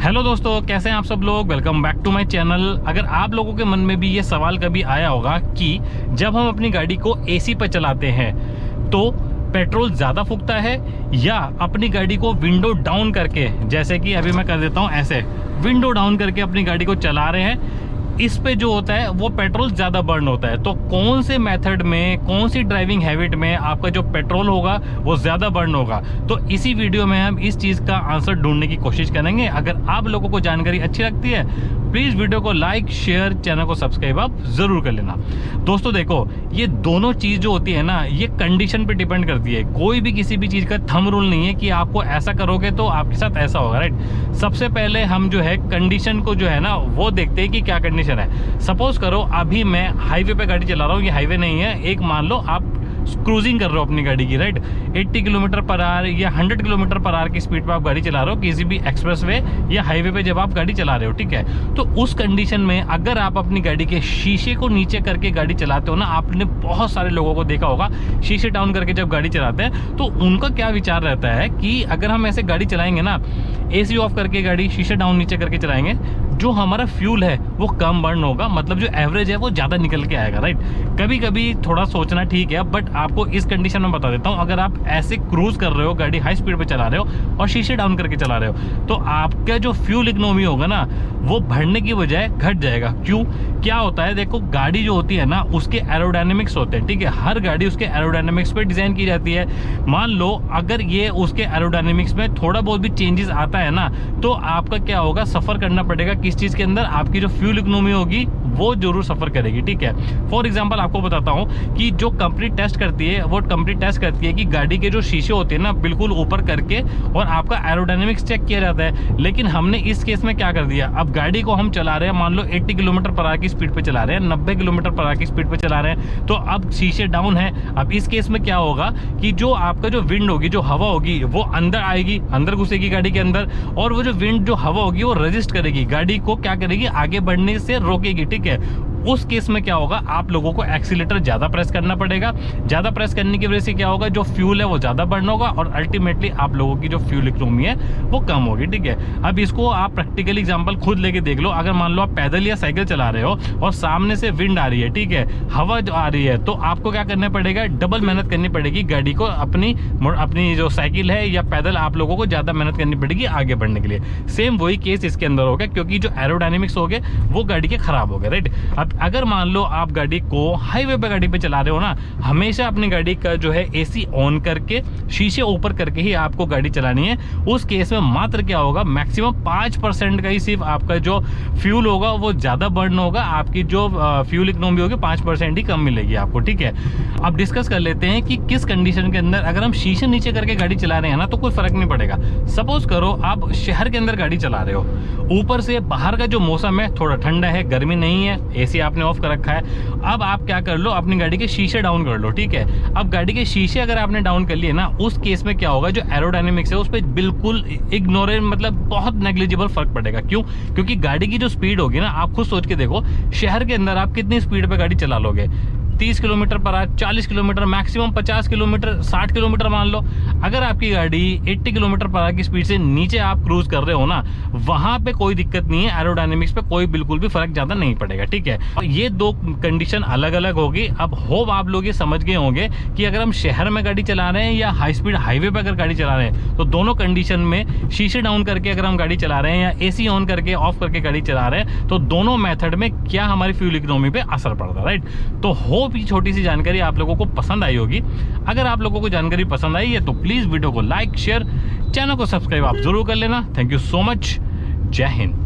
Hello दोस्तों, कैसे हैं आप सब लोग। Welcome back to my channel. अगर आप लोगों के मन में भी ये सवाल कभी आया होगा कि जब हम अपनी गाड़ी को एसी पर चलाते हैं तो पेट्रोल ज़्यादा फूकता है या अपनी गाड़ी को विंडो डाउन करके, जैसे कि अभी मैं कर देता हूँ ऐसे विंडो डाउन करके अपनी गाड़ी को चला रहे हैं, इस पे जो होता है वो पेट्रोल ज़्यादा बर्न होता है। तो कौन से मेथड में, कौन सी ड्राइविंग हैबिट में आपका जो पेट्रोल होगा वो ज़्यादा बर्न होगा, तो इसी वीडियो में हम इस चीज़ का आंसर ढूंढने की कोशिश करेंगे। अगर आप लोगों को जानकारी अच्छी लगती है प्लीज़ वीडियो को लाइक, शेयर, चैनल को सब्सक्राइब आप ज़रूर कर लेना। दोस्तों देखो, ये दोनों चीज़ जो होती है ना, ये कंडीशन पे डिपेंड करती है। कोई भी किसी भी चीज़ का थंब रूल नहीं है कि आपको ऐसा करोगे तो आपके साथ ऐसा होगा, राइट। सबसे पहले हम जो है कंडीशन को जो है ना वो देखते हैं कि क्या कंडीशन है। सपोज करो अभी मैं हाईवे पे गाड़ी चला रहा हूँ, ये हाईवे नहीं है, एक मान लो आप क्रूजिंग कर रहे हो अपनी गाड़ी की, राइट। 80 किलोमीटर पर आवर या 100 किलोमीटर पर आवर की स्पीड पे आप गाड़ी चला रहे हो किसी भी एक्सप्रेसवे या हाईवे पे जब आप गाड़ी चला रहे हो, ठीक है। तो उस कंडीशन में अगर आप अपनी गाड़ी के शीशे को नीचे करके गाड़ी चलाते हो ना, आपने बहुत सारे लोगों को देखा होगा शीशे डाउन करके जब गाड़ी चलाते हैं, तो उनका क्या विचार रहता है कि अगर हम ऐसे गाड़ी चलाएंगे ना, एसी ऑफ करके गाड़ी शीशे डाउन नीचे करके चलाएंगे, जो हमारा फ्यूल है वो कम बर्न होगा, मतलब जो एवरेज है वो ज़्यादा निकल के आएगा, राइट। कभी कभी थोड़ा सोचना ठीक है, बट आपको इस कंडीशन में बता देता हूँ, अगर आप ऐसे क्रूज कर रहे हो, गाड़ी हाई स्पीड पे चला रहे हो और शीशे डाउन करके चला रहे हो, तो आपका जो फ्यूल इकोनॉमी होगा ना वो बढ़ने की बजाय घट जाएगा। क्यों? क्या होता है, देखो गाड़ी जो होती है ना उसके एरोडायनेमिक्स होते हैं, ठीक है। हर गाड़ी उसके एरोडायनेमिक्स पे डिज़ाइन की जाती है। मान लो अगर ये उसके एरोडायनेमिक्स में थोड़ा बहुत भी चेंजेस आता है ना, तो आपका क्या होगा, सफ़र करना पड़ेगा किस चीज़ के अंदर, आपकी जो फ्यूल इकोनॉमी होगी वो जरूर सफ़र करेगी, ठीक है। फॉर एग्जांपल आपको बताता हूँ कि जो कंपनी टेस्ट करती है वो कंपनी टेस्ट करती है कि गाड़ी के जो शीशे होते हैं ना बिल्कुल ऊपर करके और आपका एरोडायनेमिक्स चेक किया जाता है। लेकिन हमने इस केस में क्या कर दिया, अब गाड़ी को हम चला रहे हैं, मान लो 80 किलोमीटर पर आवर की स्पीड पे चला रहे हैं, 90 किलोमीटर पर आवर की स्पीड पे चला रहे हैं, तो अब शीशे डाउन है। अब इस केस में क्या होगा कि जो आपका जो विंड होगी, जो हवा होगी वो अंदर आएगी, अंदर घुसेगी गाड़ी के अंदर, और वो जो विंड, जो हवा होगी वो रेजिस्ट करेगी, गाड़ी को क्या करेगी, आगे बढ़ने से रोकेगी, ठीक है। उस केस में क्या होगा, आप लोगों को एक्सीलेटर ज़्यादा प्रेस करना पड़ेगा। ज़्यादा प्रेस करने की वजह से क्या होगा, जो फ्यूल है वो ज़्यादा बर्न होगा और अल्टीमेटली आप लोगों की जो फ्यूल इकोनॉमी है वो कम होगी, ठीक है। अब इसको आप प्रैक्टिकल एग्जांपल खुद लेके देख लो। अगर मान लो आप पैदल या साइकिल चला रहे हो और सामने से विंड आ रही है, ठीक है, हवा जो आ रही है, तो आपको क्या करना पड़ेगा, डबल मेहनत करनी पड़ेगी गाड़ी को, अपनी जो साइकिल है या पैदल, आप लोगों को ज़्यादा मेहनत करनी पड़ेगी आगे बढ़ने के लिए। सेम वही केस इसके अंदर होगा, क्योंकि जो एरोडायनेमिक्स हो गए वो गाड़ी के खराब हो गए, राइट। अब अगर मान लो आप गाड़ी को हाईवे पे गाड़ी पे चला रहे हो ना, हमेशा अपनी गाड़ी का जो है एसी ऑन करके शीशे ऊपर करके ही आपको गाड़ी चलानी है। उस केस में मात्र क्या होगा, मैक्सिमम 5% का ही सिर्फ आपका जो फ्यूल होगा वो ज़्यादा बर्न होगा, आपकी जो फ्यूल इकोनॉमी होगी 5% ही कम मिलेगी आपको, ठीक है। अब डिस्कस कर लेते हैं कि किस कंडीशन के अंदर अगर हम शीशे नीचे करके गाड़ी चला रहे हैं ना तो कोई फर्क नहीं पड़ेगा। सपोज करो आप शहर के अंदर गाड़ी चला रहे हो, ऊपर से बाहर का जो मौसम है थोड़ा ठंडा है, गर्मी नहीं है, एसी आपने ऑफ कर रखा है। अब आप क्या कर लो, अपनी गाड़ी के शीशे डाउन कर लो, ठीक है। अब गाड़ी के शीशे अगर आपने डाउन कर लिए ना, उस केस में क्या होगा, जो एरोडायनेमिक्स है उस पर बिल्कुल इग्नोरेंट, मतलब बहुत नेग्लिजिबल फर्क पड़ेगा। क्यों? क्योंकि गाड़ी की जो स्पीड होगी ना, आप खुद सोच के देखो, शहर के अंदर आप कितनी स्पीड पे गाड़ी चला लोगे, 30 kilometre per hour, 40 kilometre, maximum 50 kilometre, 60 kilometre मान लो। अगर आपकी गाड़ी 80 किलोमीटर पर आवर की स्पीड से नीचे आप क्रूज कर रहे हो ना, वहां पे कोई दिक्कत नहीं है, एरोडायनेमिक्स पे कोई बिल्कुल भी फर्क ज्यादा नहीं पड़ेगा, ठीक है। और ये दो कंडीशन अलग अलग होगी। अब होप आप लोग ये समझ गए होंगे कि अगर हम शहर में गाड़ी चला रहे हैं या हाई स्पीड हाईवे पर अगर गाड़ी चला रहे हैं, तो दोनों कंडीशन में शीशे डाउन करके अगर हम गाड़ी चला रहे हैं या एसी ऑन करके ऑफ करके गाड़ी चला रहे हैं, तो दोनों मेथड में क्या हमारी फ्यूल इकोनॉमी पे असर पड़ता है, राइट। तो होप ये छोटी सी जानकारी आप लोगों को पसंद आई होगी। अगर आप लोगों को जानकारी पसंद आई है तो प्लीज वीडियो को लाइक, शेयर, चैनल को सब्सक्राइब आप जरूर कर लेना। Thank you so much. जय हिंद।